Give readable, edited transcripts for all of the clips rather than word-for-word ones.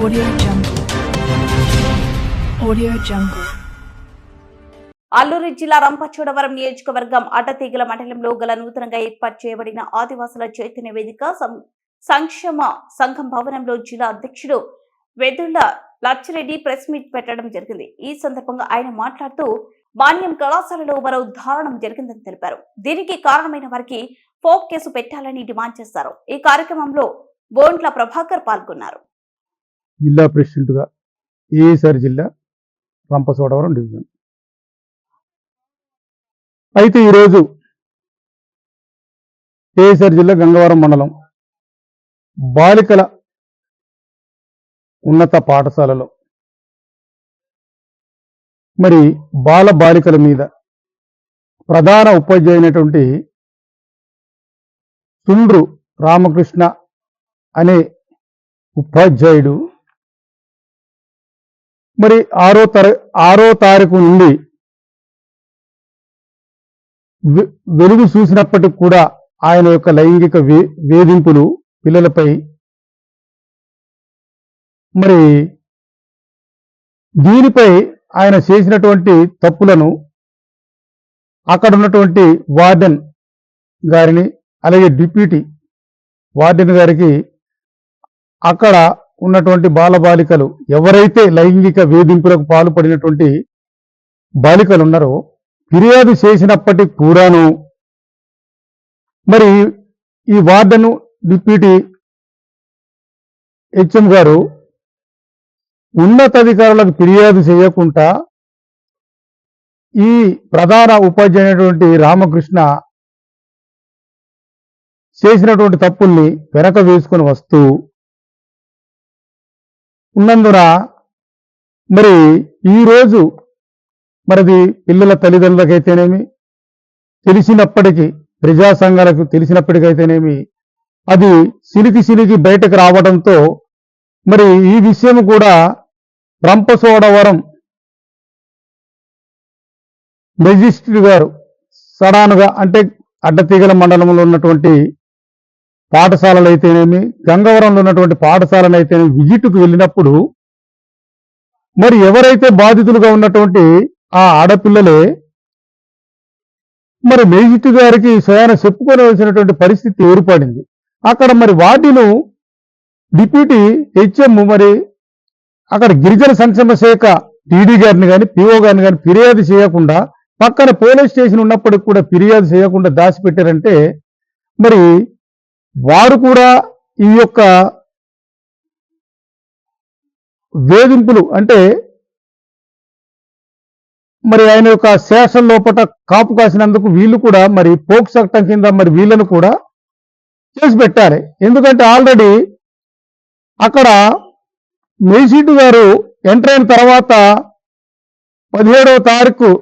Audio Jungle. Audio Jungle. Alluri జిల్లా రంపచోడవరం నియోజకవర్గం అడ్డతీగల మండలంలో గల నూతనంగా ఏర్పాటు చేయబడిన ఆదివాసుల చైతన్య వేదిక సంక్షేమ సంఘం భవనంలో జిల్లా అధ్యక్షుడు వెదుళ్ల లచ్చిరెడ్డి ప్రెస్ మీట్ పెట్టడం జరిగింది. ఈ సందర్భంగా ఆయన మాట్లాడుతూ మాన్యం కళాశాలలో మరో దారుణం జరిగిందని తెలిపారు. దీనికి కారణమైన వారికి ఫోక్ కేసు పెట్టాలని డిమాండ్ చేశారు. ఈ కార్యక్రమంలో బోంట్ల ప్రభాకర్ పాల్గొన్నారు. జిల్లా ప్రెసిడెంట్ గా ఏఎస్ఆర్ జిల్లా రంపచోడవరం డివిజన్. అయితే ఈరోజు ఏఎస్ఆర్ జిల్లా గంగవరం మండలం బాలికల ఉన్నత పాఠశాలలో మరి బాలికల మీద ప్రధాన ఉపాధ్యాయునటువంటి తుండ్రు రామకృష్ణ అనే ఉపాధ్యాయుడు మరి 6వ తారీఖు నుండి వెలుగు చూసినప్పటికి కూడా ఆయన యొక్క లైంగిక వేధింపులు పిల్లలపై మరి దీనిపై ఆయన చేసినటువంటి తప్పులను అక్కడ ఉన్నటువంటి వార్డెన్ గారిని అలాగే డిప్యూటీ వార్డెన్ గారికి అక్కడ ఉన్నటువంటి బాలికలు ఎవరైతే లైంగిక వేధింపులకు పాల్పడినటువంటి బాలికలు ఉన్నారో ఫిర్యాదు చేసినప్పటికి కూడాను మరి ఈ వార్డెన్ డిప్యూటీ హెచ్ఎం గారు ఉన్నతాధికారులకు ఫిర్యాదు చేయకుండా ఈ ప్రధాన ఉపాధ్యాయునటువంటి రామకృష్ణ చేసినటువంటి తప్పుల్ని వెనక వేసుకొని వస్తూ ఉన్నందున మరి ఈరోజు మరిది పిల్లల తల్లిదండ్రులకైతేనేమి తెలిసినప్పటికీ ప్రజా సంఘాలకు తెలిసినప్పటికైతేనేమి అది సిలికి బయటకు రావడంతో మరి ఈ విషయం కూడా రంపచోడవరం మెజిస్ట్రేట్ గారు సడానుగా అంటే అడ్డతీగల మండలంలో ఉన్నటువంటి పాఠశాలలు అయితేనేమి గంగవరంలో ఉన్నటువంటి పాఠశాలలు అయితేనేమి విజిట్కు వెళ్ళినప్పుడు మరి ఎవరైతే బాధితులుగా ఉన్నటువంటి ఆ ఆడపిల్లలే మరి మెజిస్ట్రేట్ గారికి స్వయాన చెప్పుకోవలసినటువంటి పరిస్థితి ఏర్పడింది. అక్కడ మరి వాటిను డిప్యూటీ హెచ్ఎం మరి అక్కడ గిరిజన సంక్షేమ శాఖ టీడీ గారిని కానీ పిఓ గారిని కానీ ఫిర్యాదు చేయకుండా పక్కన పోలీస్ స్టేషన్ ఉన్నప్పటికి కూడా ఫిర్యాదు చేయకుండా దాచిపెట్టారంటే మరి వారు కూడా ఈ యొక్క వేధింపులు అంటే మరి ఆయన యొక్క శేషన్ లోపల కాపు కాసినందుకు వీళ్ళు కూడా మరి పోక్ చట్టం కింద మరి వీళ్ళను కూడా చేసి పెట్టాలి. ఎందుకంటే ఆల్రెడీ అక్కడ మేసీటు గారు ఎంటర్ అయిన తర్వాత 17వ తారీఖు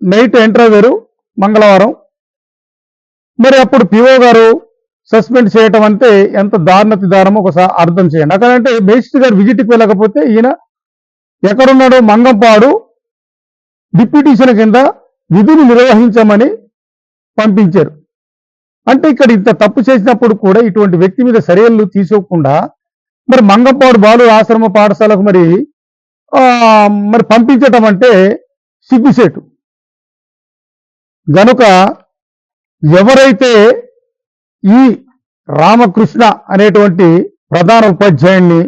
నైట్ ఎంటర్ అయ్యారు మంగళవారం. మరి అప్పుడు పిఓ గారు సస్పెండ్ చేయటం అంటే ఎంత దారుణతి దారుణమో ఒకసారి అర్థం చేయండి. అక్కడంటే మేజిస్ట్రేట్ గారు విజిట్కి వెళ్ళకపోతే ఈయన ఎక్కడున్నాడో మంగంపాడు డిప్యూటీషన్ కింద విధులు నిర్వహించమని పంపించారు. అంటే ఇక్కడ ఇంత తప్పు చేసినప్పుడు కూడా ఇటువంటి వ్యక్తి మీద చర్యలు తీసుకోకుండా మరి మంగంపాడు బాలు ఆశ్రమ పాఠశాలకు మరి పంపించటం అంటే సిగ్గుసేటు. గనుక ఎవరైతే ఈ రామకృష్ణ అనేటువంటి ప్రధాన ఉపాధ్యాయుడిని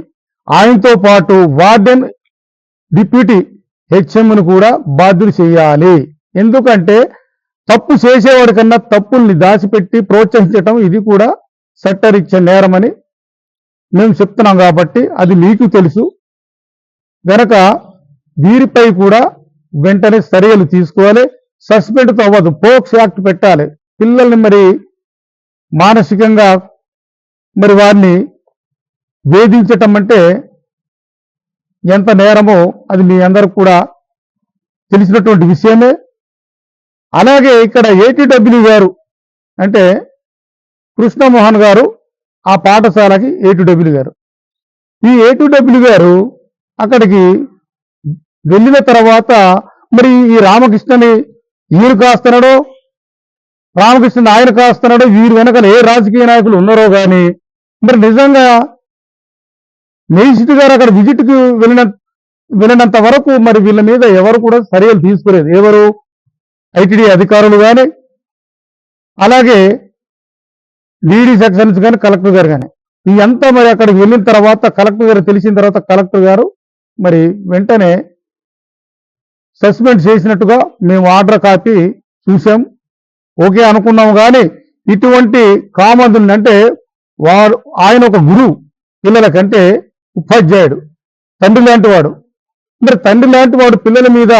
ఆయనతో పాటు వార్డెన్ డిప్యూటీ హెచ్ఎంను కూడా బాధ్యులు చేయాలి. ఎందుకంటే తప్పు చేసేవాడి కన్నా తప్పుల్ని దాచిపెట్టి ప్రోత్సహించటం ఇది కూడా చట్టరీత్యా నేరమని మేము చెప్తున్నాం కాబట్టి అది మీకు తెలుసు. గనక వీరిపై కూడా వెంటనే చర్యలు తీసుకోవాలి. సస్పెండ్తో అవ్వదు, పోక్స్ యాక్ట్ పెట్టాలి. పిల్లల్ని మరి మానసికంగా మరి వారిని వేధించటం అంటే ఎంత నేరమో అది మీ అందరికి కూడా తెలిసినటువంటి విషయమే. అలాగే ఇక్కడ ఏటీడబ్ల్యూ గారు అంటే కృష్ణమోహన్ గారు ఆ పాఠశాలకి ఏటీడబ్ల్యూ గారు. ఈ ఏటీడబ్ల్యూ గారు అక్కడికి వెళ్ళిన తర్వాత మరి ఈ రామకృష్ణని ఈయన కాస్తున్నాడో రామకృష్ణ ఆయన కాస్తున్నాడో వీరి వెనకాల ఏ రాజకీయ నాయకులు ఉన్నారో కానీ మరి నిజంగా మేజిస్ట్రేట్ గారు అక్కడ విజిట్కి వెళ్ళినంత వరకు మరి వీళ్ళ మీద ఎవరు కూడా చర్యలు తీసుకోలేదు. ఎవరు ఐటీడీ అధికారులు కానీ, అలాగే డీడీ సెక్షన్స్ కానీ, కలెక్టర్ గారు కానీ, ఇదంతా మరి అక్కడికి వెళ్ళిన తర్వాత కలెక్టర్ గారు తెలిసిన తర్వాత కలెక్టర్ గారు మరి వెంటనే సస్పెండ్ చేసినట్టుగా మేము ఆర్డర్ కాపీ చూసాం. ఓకే అనుకున్నాం. కానీ ఇటువంటి కామందుని అంటే ఆయన ఒక గురువు, పిల్లలకంటే ఉపాధ్యాయుడు, తండ్రి లాంటి వాడు. మరి తండ్రి లాంటి వాడు పిల్లల మీద